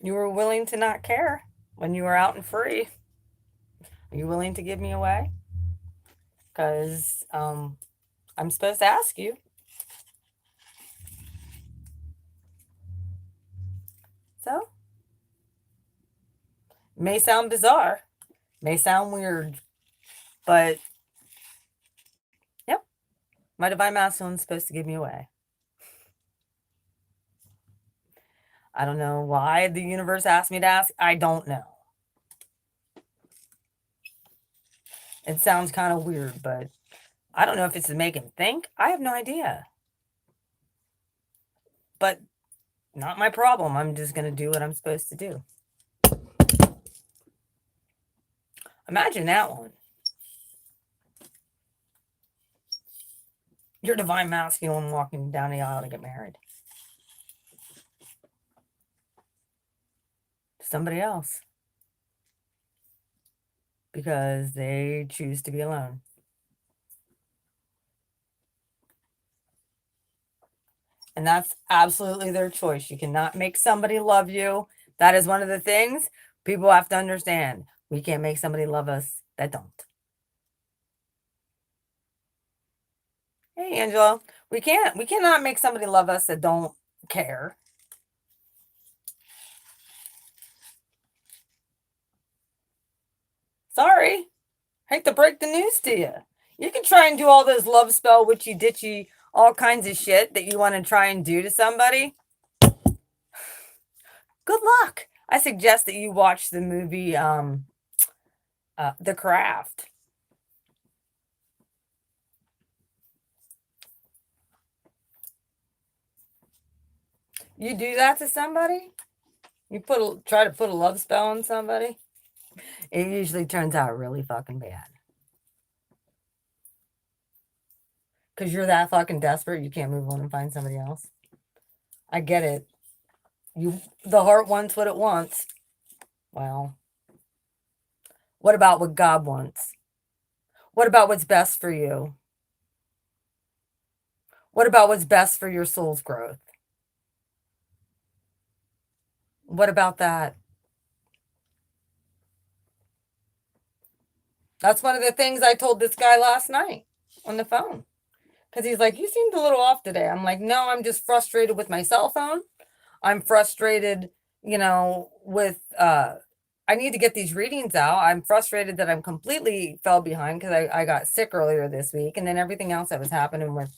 A: You were willing to not care when you were out and free. Are you willing to give me away? Because I'm supposed to ask you. So, may sound bizarre, may sound weird, but yep, my divine masculine is supposed to give me away. I don't know why the universe asked me to ask. I don't know. It sounds kind of weird, but I don't know if it's to make him think. I have no idea. But not my problem. I'm just going to do what I'm supposed to do. Imagine that one. Your divine masculine walking down the aisle to get married. Somebody else. Because they choose to be alone. And that's absolutely their choice. You cannot make somebody love you. That is one of the things people have to understand. We can't make somebody love us that don't. Hey, Angela, we cannot make somebody love us that don't care. Sorry. Hate to break the news to you. You can try and do all those love spell, witchy ditchy, all kinds of shit that you want to try and do to somebody. Good luck. I suggest that you watch the movie The Craft. You do that to somebody? You try to put a love spell on somebody? It usually turns out really fucking bad. Because you're that fucking desperate, you can't move on and find somebody else. I get it. The heart wants what it wants. Well, what about what God wants? What about what's best for you? What about what's best for your soul's growth? What about that? That's one of the things I told this guy last night on the phone. Because he's like, you seemed a little off today. I'm like, no, I'm just frustrated with my cell phone. I'm frustrated, with I need to get these readings out. I'm frustrated that I'm completely fell behind because I got sick earlier this week, and then everything else that was happening with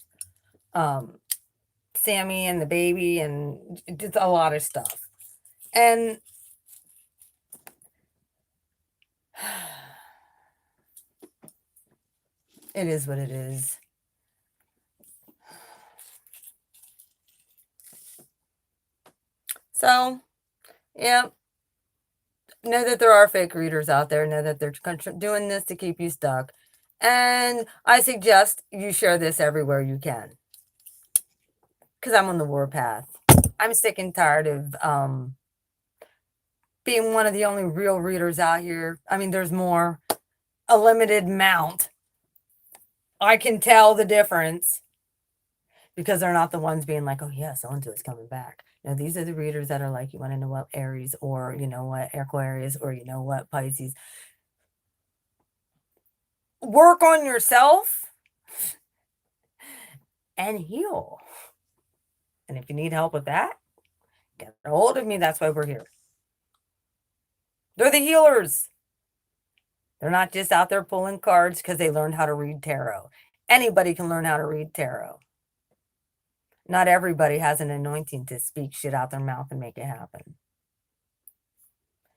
A: Sammy and the baby and just a lot of stuff. And it is what it is. So, yeah, know that there are fake readers out there. Know that they're doing this to keep you stuck. And I suggest you share this everywhere you can. Because I'm on the warpath. I'm sick and tired of being one of the only real readers out here. I mean, there's more, a limited amount. I can tell the difference because they're not the ones being like, oh, yeah, so-and-so is coming back. These are the readers that are like, you want to know what Aries, or you know what Aquarius, or you know what Pisces. Work on yourself and heal. And if you need help with that, get a hold of me. That's why we're here. They're the healers. They're not just out there pulling cards because they learned how to read tarot. Anybody can learn how to read tarot. Not everybody has an anointing to speak shit out their mouth and make it happen.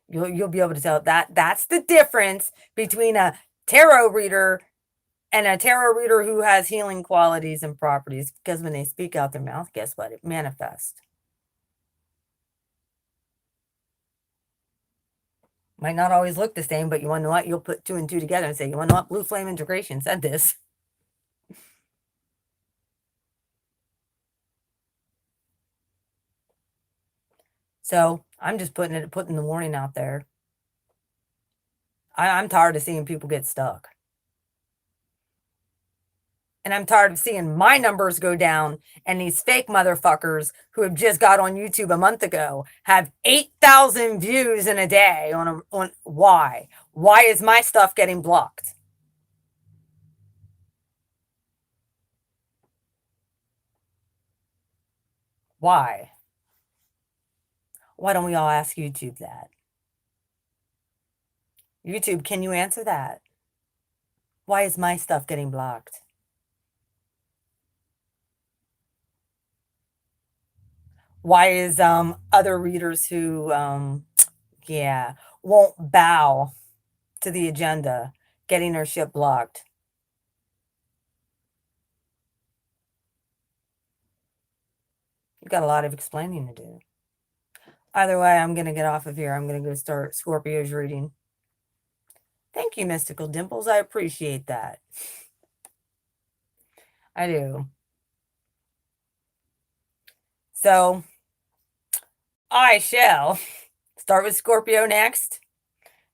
A: You'll be able to tell that's the difference between a tarot reader and a tarot reader who has healing qualities and properties, because when they speak out their mouth, guess what? It manifests. Might not always look the same, but you want to know what? You'll put 2 and 2 together and say, you want to know what? Blue Flame Integration said this. So I'm just putting the warning out there. I'm tired of seeing people get stuck. And I'm tired of seeing my numbers go down and these fake motherfuckers who have just got on YouTube a month ago have 8,000 views in a day on why? Why is my stuff getting blocked? Why? Why don't we all ask YouTube that? YouTube, can you answer that? Why is my stuff getting blocked? Why is other readers who won't bow to the agenda getting their shit blocked? You've got a lot of explaining to do. Either way, I'm going to get off of here. I'm going to go start Scorpio's reading. Thank you, Mystical Dimples. I appreciate that. I do. So, I shall start with Scorpio next.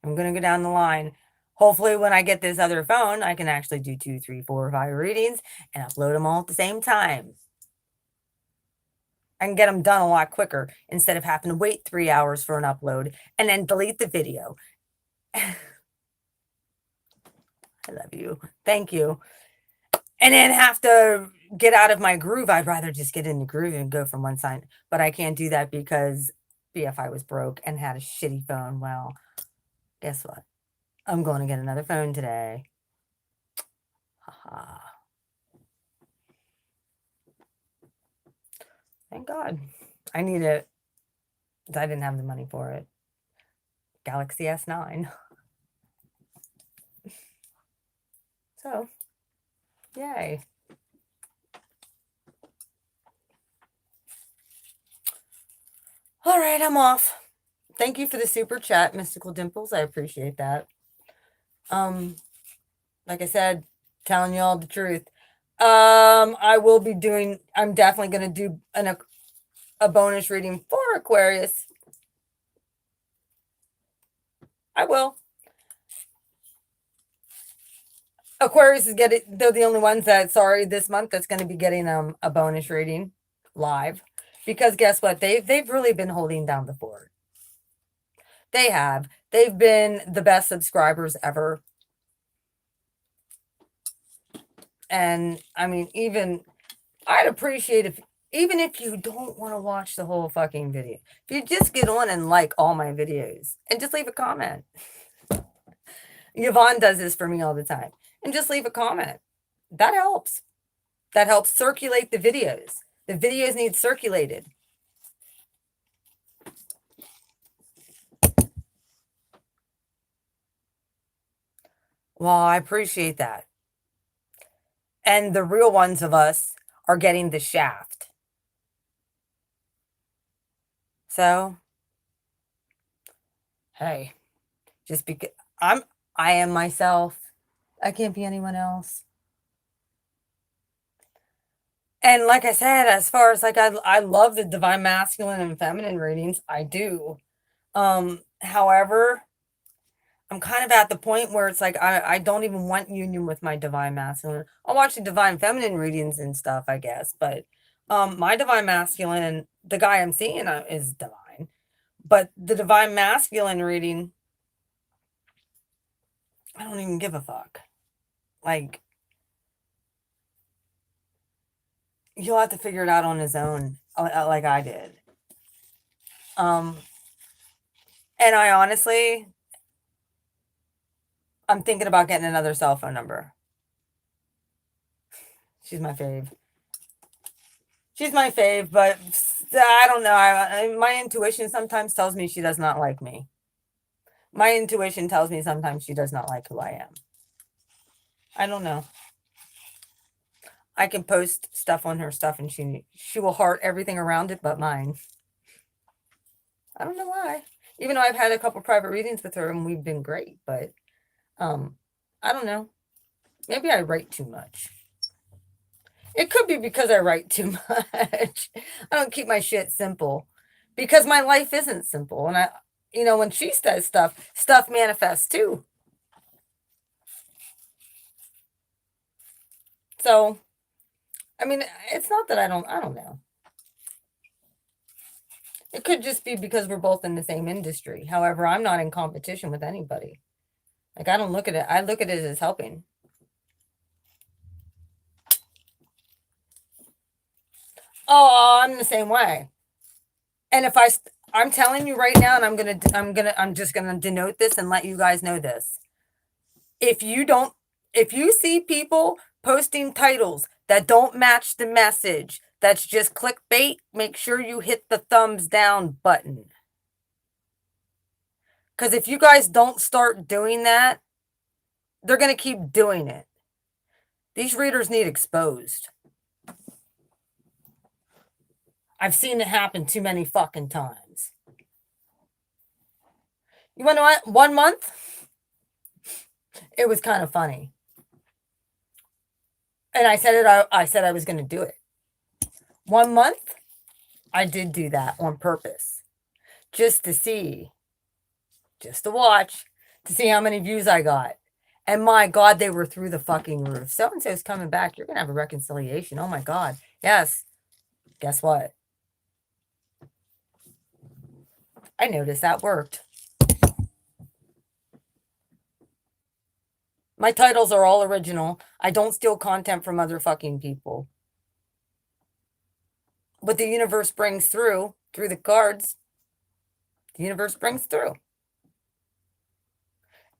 A: I'm going to go down the line. Hopefully, when I get this other phone, I can actually do 2, 3, 4, 5 readings and upload them all at the same time. I can get them done a lot quicker instead of having to wait 3 hours for an upload and then delete the video. I love you. Thank you. And then have to get out of my groove. I'd rather just get in the groove and go from one side. But I can't do that because BFI was broke and had a shitty phone. Well, guess what? I'm going to get another phone today. Haha. Thank God. I need it. I didn't have the money for it. Galaxy S9. So, yay. All right, I'm off. Thank you for the super chat, Mystical Dimples. I appreciate that. Um, like I said, telling you all the truth. I will be doing. I'm definitely going to do a bonus reading for Aquarius. I will. Aquarius is getting. They're the only ones that sorry this month that's going to be getting a bonus reading live, because guess what? They've really been holding down the fort. They have. They've been the best subscribers ever. And I mean, I'd appreciate even if you don't want to watch the whole fucking video, if you just get on and like all my videos and just leave a comment. Yvonne does this for me all the time. And just leave a comment. That helps. That helps circulate the videos. The videos need circulated. Well, I appreciate that. And the real ones of us are getting the shaft. So, hey, just because I am myself. I can't be anyone else. And like I said, as far as like I love the divine masculine and feminine readings. I do. However, I'm kind of at the point where it's like I don't even want union with my divine masculine. I'll watch the divine feminine readings and stuff, I guess, but my divine masculine, the guy I'm seeing is divine, but the divine masculine reading, I don't even give a fuck. Like, he'll have to figure it out on his own, like I did. And I honestly, I'm thinking about getting another cell phone number. She's my fave. She's my fave, but I don't know. My intuition sometimes tells me she does not like me. My intuition tells me sometimes she does not like who I am. I don't know. I can post stuff on her stuff and she will heart everything around it but mine. I don't know why. Even though I've had a couple private readings with her and we've been great, but I don't know. Maybe I write too much. It could be because I write too much. I don't keep my shit simple because my life isn't simple. And when she says stuff manifests too. So, I mean, it's not that I don't know. It could just be because we're both in the same industry. However, I'm not in competition with anybody. Like, I don't look at it. I look at it as helping. Oh, I'm the same way. And if I'm telling you right now, and I'm just gonna denote this and let you guys know this. If you see people posting titles that don't match the message, that's just clickbait, make sure you hit the thumbs down button. Because if you guys don't start doing that, they're going to keep doing it. These readers need exposed. I've seen it happen too many fucking times. You want to know what? 1 month, it was kind of funny. And I said I was going to do it. 1 month, I did do that on purpose. Just to see. Just to watch. To see how many views I got. And my God, they were through the fucking roof. So-and-so's coming back. You're going to have a reconciliation. Oh my God. Yes. Guess what? I noticed that worked. My titles are all original. I don't steal content from other fucking people. What the universe brings through the cards, the universe brings through.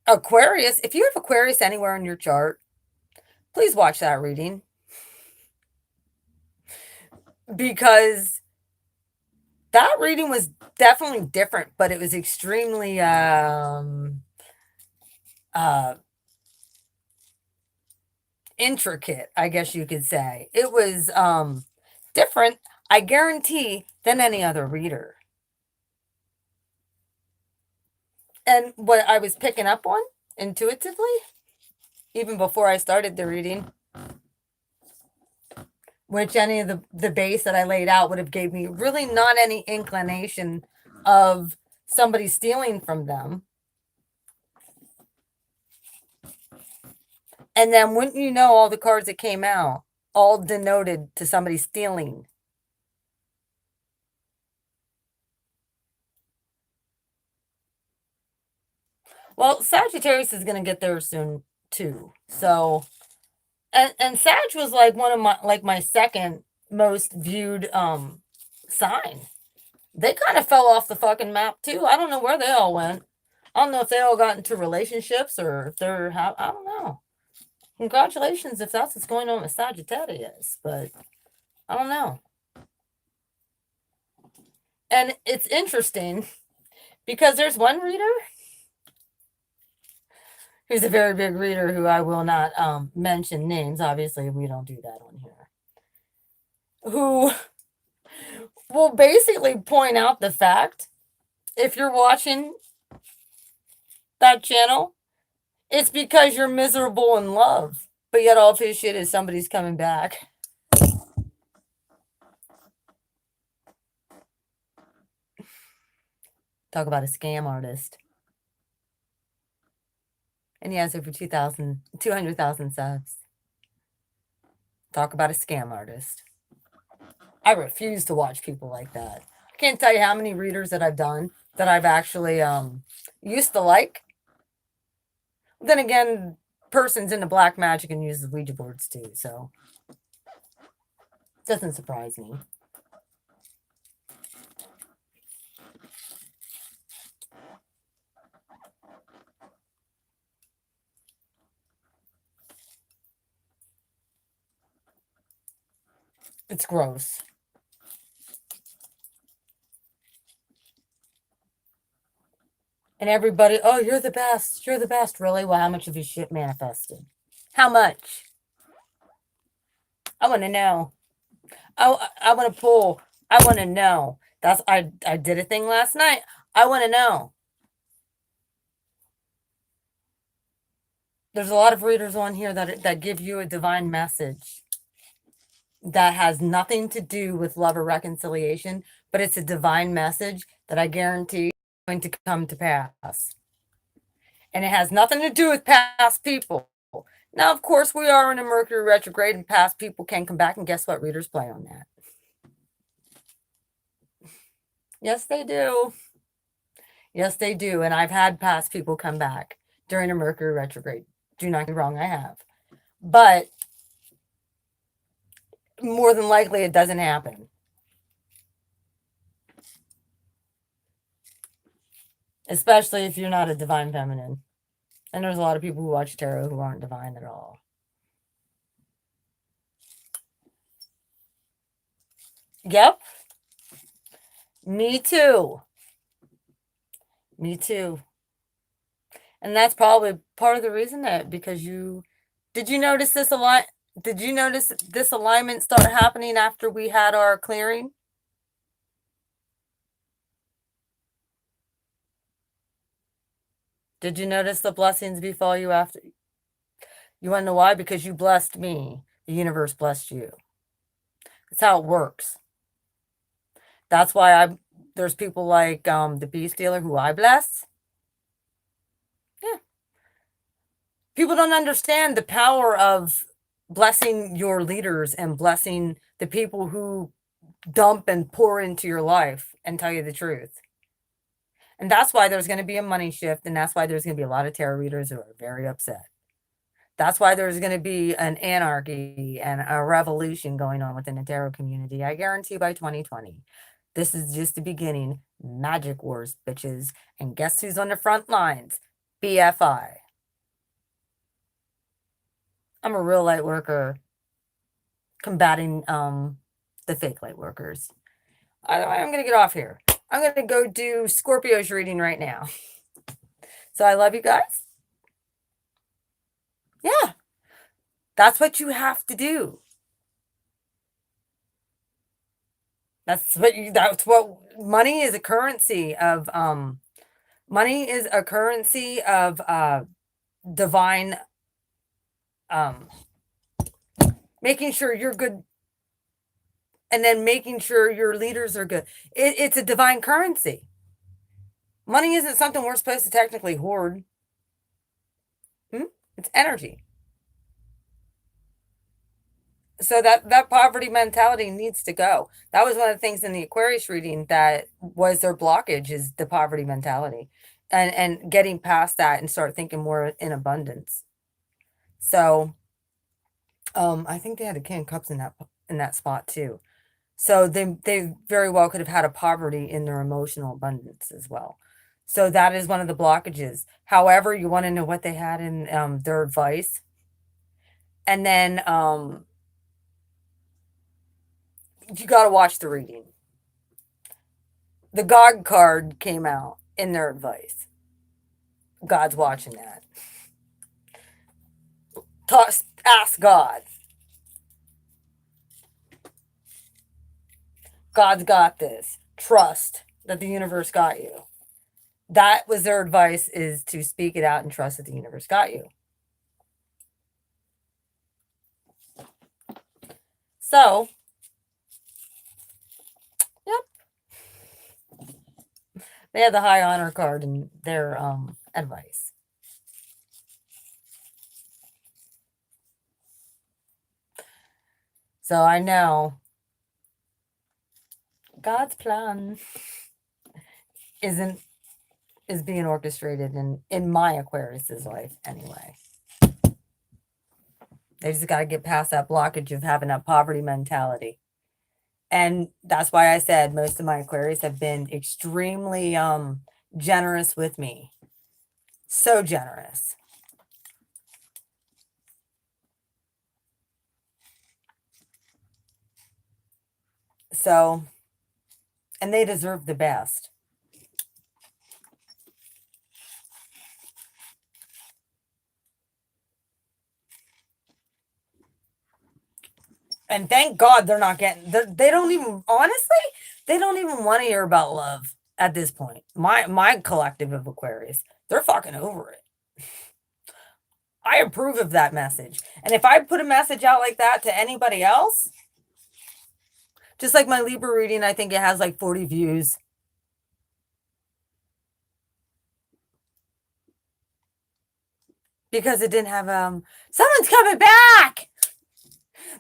A: Aquarius, if you have Aquarius anywhere in your chart, please watch that reading. Because that reading was definitely different, but it was extremely intricate, I guess you could say. It was different, I guarantee, than any other reader. And what I was picking up on intuitively, even before I started the reading, which any of the base that I laid out would have gave me really not any inclination of somebody stealing from them. And then wouldn't you know, all the cards that came out all denoted to somebody stealing. Well, Sagittarius is going to get there soon too. So, and Sag was like one of my second most viewed sign. They kind of fell off the fucking map too. I don't know where they all went. I don't know if they all got into relationships or if they're I don't know. Congratulations if that's what's going on with Sagittarius, but I don't know. And it's interesting because there's one reader who's a very big reader who I will not mention names. Obviously, we don't do that on here. Who will basically point out the fact, if you're watching that channel, it's because you're miserable in love, but yet all of his shit is somebody's coming back. Talk about a scam artist. And he has over 200,000 subs. Talk about a scam artist. I refuse to watch people like that. I can't tell you how many readers that I've done that I've actually used to like. Then again, person's into black magic and uses Ouija boards too, so doesn't surprise me. It's gross. And everybody, oh, you're the best. You're the best. Really? Well, how much of your shit manifested? How much? I want to know. I want to pull. I want to know. I did a thing last night. I want to know. There's a lot of readers on here that give you a divine message that has nothing to do with love or reconciliation, but it's a divine message that I guarantee is going to come to pass. And it has nothing to do with past people. Now, of course, we are in a Mercury retrograde and past people can come back, and guess what? Readers play on that. Yes, they do. Yes, they do. And I've had past people come back during a Mercury retrograde. Do not get me wrong, I have. But more than likely, it doesn't happen. Especially if you're not a divine feminine. And there's a lot of people who watch tarot who aren't divine at all. Yep. Me too. Me too. And that's probably part of the reason that because did you notice this a lot? Did you notice this alignment start happening after we had our clearing? Did you notice the blessings befall you after? You want to know why? Because you blessed me. The universe blessed you. That's how it works. That's why there's people like the Beast Dealer who I bless. Yeah. People don't understand the power of blessing your leaders and blessing the people who dump and pour into your life and tell you the truth. And that's why there's going to be a money shift. And that's why there's going to be a lot of tarot readers who are very upset. That's why there's going to be an anarchy and a revolution going on within the tarot community. I guarantee by 2020. This is just the beginning. Magic wars, bitches. And guess who's on the front lines? BFI. I'm a real light worker combating the fake light workers. I'm going to get off here. I'm going to go do Scorpio's reading right now. So I love you guys. Yeah. That's what you have to do. That's what money is, a currency of Money is a currency of divine, um, making sure you're good, and then making sure your leaders are good. It's a divine currency. Money isn't something we're supposed to technically hoard. It's energy. So that poverty mentality needs to go. That was one of the things in the Aquarius reading that was their blockage, is the poverty mentality, and getting past that and start thinking more in abundance. So I think they had a King of Cups in that spot too. So they very well could have had a poverty in their emotional abundance as well. So that is one of the blockages. However, you want to know what they had in their advice. And then you got to watch the reading. The God card came out in their advice. God's watching that. Ask God. God's got this. Trust that the universe got you. That was their advice, is to speak it out and trust that the universe got you. So, yep. They had the high honor card in their advice. So I know God's plan is being orchestrated in my Aquarius's life anyway. They just got to get past that blockage of having a poverty mentality. And that's why I said most of my Aquarius have been extremely generous with me. So generous. So, and they deserve the best. And thank God they're not getting, they don't even, honestly, they don't even want to hear about love at this point. My collective of Aquarius, they're fucking over it. I approve of that message. And if I put a message out like that to anybody else, just like my Libra reading, I think it has like 40 views. Because it didn't have, someone's coming back.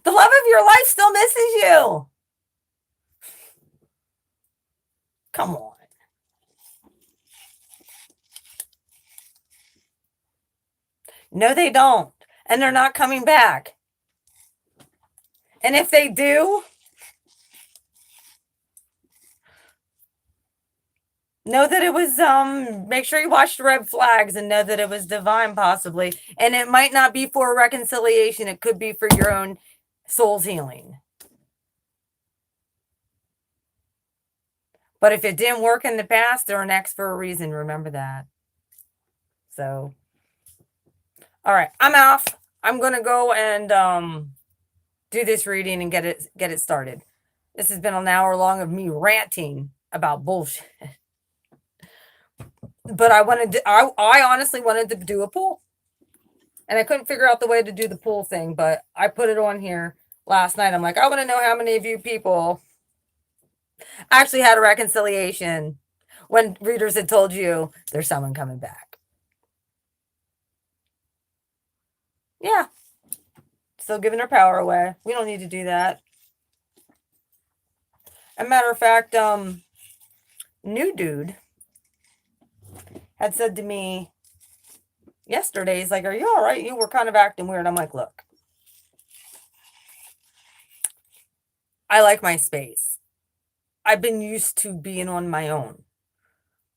A: The love of your life still misses you. Come on. No, they don't. And they're not coming back. And if they do, know that it was, make sure you watch the red flags and know that it was divine, possibly. And it might not be for reconciliation. It could be for your own soul's healing. But if it didn't work in the past, they're an X for a reason. Remember that. So, all right, I'm off. I'm going to go and do this reading and get it started. This has been an hour long of me ranting about bullshit. But I honestly wanted to do a poll. And I couldn't figure out the way to do the poll thing, but I put it on here last night. I'm like, I want to know how many of you people actually had a reconciliation when readers had told you there's someone coming back. Yeah. Still giving their power away. We don't need to do that. As a matter of fact, new dude had said to me yesterday, he's like, are you all right? You were kind of acting weird. I'm like, look, I like my space. I've been used to being on my own.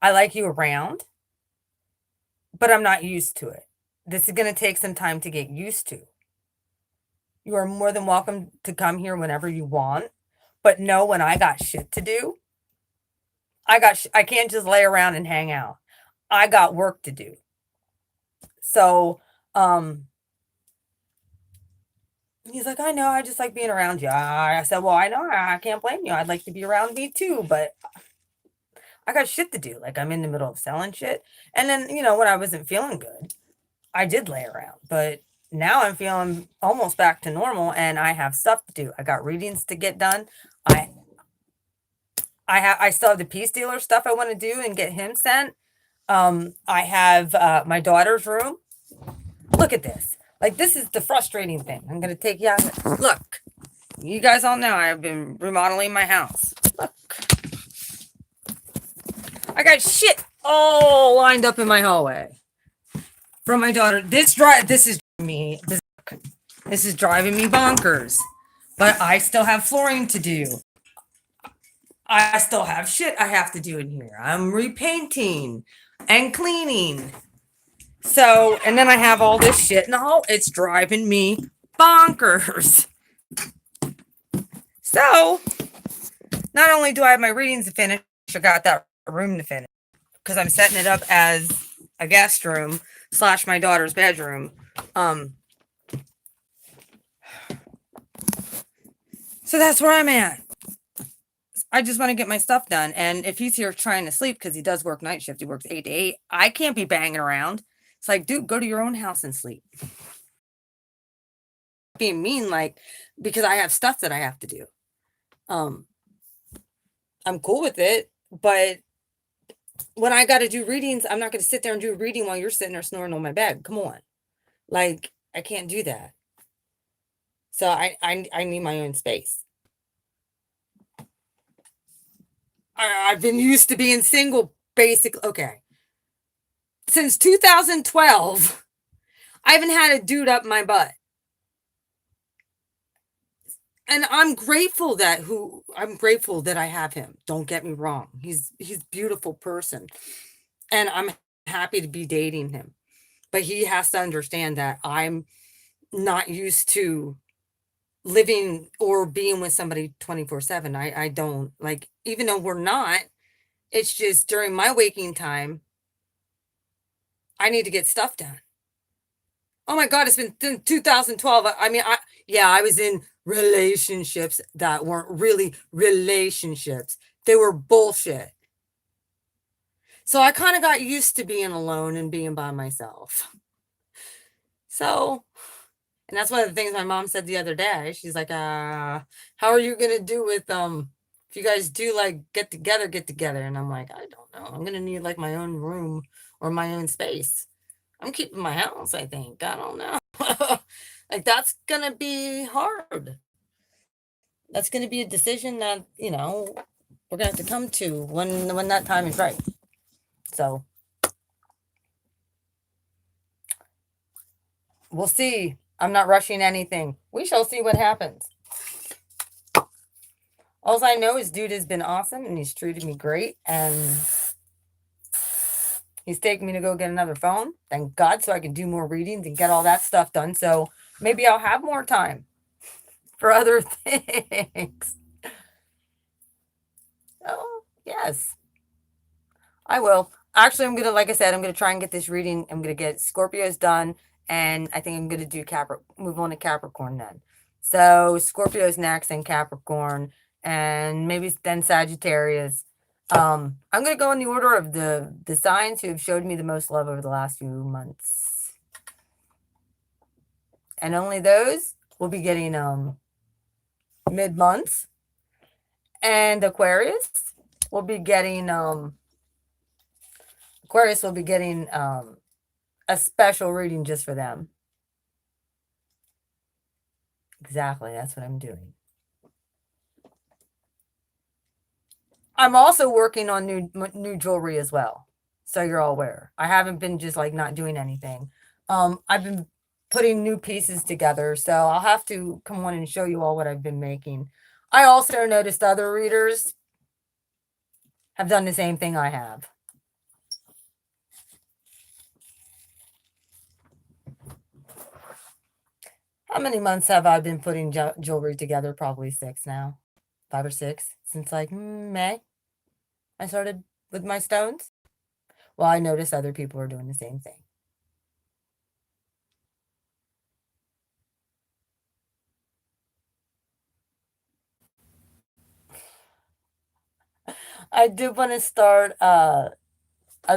A: I like you around, but I'm not used to it. This is going to take some time to get used to. You are more than welcome to come here whenever you want, but know when I got shit to do, I can't just lay around and hang out. I got work to do. So, he's like, I know, I just like being around you. I said, well, I know, I can't blame you. I'd like to be around me too, but I got shit to do. Like I'm in the middle of selling shit. And then, when I wasn't feeling good, I did lay around. But now I'm feeling almost back to normal and I have stuff to do. I got readings to get done. I I still have the peace dealer stuff I want to do and get him sent. I have my daughter's room. Look at this. Like this is the frustrating thing. I'm gonna take you out. Look, you guys all know I've been remodeling my house. Look, I got shit all lined up in my hallway from my daughter. This is me. This is driving me bonkers. But I still have flooring to do. I still have shit I have to do in here. I'm repainting and cleaning. So, and then I have all this shit in the hall. It's driving me bonkers. So, not only do I have my readings to finish, I got that room to finish because I'm setting it up as a guest room / my daughter's bedroom. So that's where I'm at. I just want to get my stuff done. And if he's here trying to sleep, because he does work night shift, he works 8 to 8, I can't be banging around. It's like, dude, go to your own house and sleep. Being mean, like, because I have stuff that I have to do. I'm cool with it, but when I got to do readings, I'm not going to sit there and do a reading while you're sitting there snoring on my bed. Come on. Like, I can't do that. So I need my own space. I've been used to being single, basically. Okay. Since 2012, I haven't had a dude up my butt. And I'm grateful that I have him. Don't get me wrong. He's a beautiful person. And I'm happy to be dating him. But he has to understand that I'm not used to living or being with somebody 24/7. I don't like, even though we're not, it's just during my waking time, I need to get stuff done. Oh my God, it's been 2012. I mean, I was in relationships that weren't really relationships. They were bullshit. So I kind of got used to being alone and being by myself. So, and that's one of the things my mom said the other day. She's like, how are you gonna do with if you guys do like get together? And I'm like, I don't know. I'm gonna need like my own room or my own space. I'm keeping my house, I think. I don't know. Like that's gonna be hard. That's gonna be a decision that, we're gonna have to come to when that time is right. So we'll see. I'm not rushing anything. We shall see what happens. All I know is dude has been awesome and he's treated me great and he's taking me to go get another phone. Thank God, so I can do more readings and get all that stuff done. So maybe I'll have more time for other things. Oh, yes. I will. Actually, like I said, I'm gonna try and get this reading. I'm gonna get Scorpios done, and I think I'm gonna do move on to Capricorn then. So Scorpio's next, and Capricorn, and maybe then Sagittarius. I'm gonna go in the order of the signs who have showed me the most love over the last few months, and only those will be getting mid-month, and Aquarius will be getting a special reading just for them. Exactly, that's what I'm doing. I'm also working on new jewelry as well, so you're all aware. I haven't been just like not doing anything. I've been putting new pieces together, so I'll have to come on and show you all what I've been making. I also noticed other readers have done the same thing I have. How many months have I been putting jewelry together? Probably 6 now. 5 or 6 since like May. I started with my stones. Well, I noticed other people are doing the same thing. I do want to start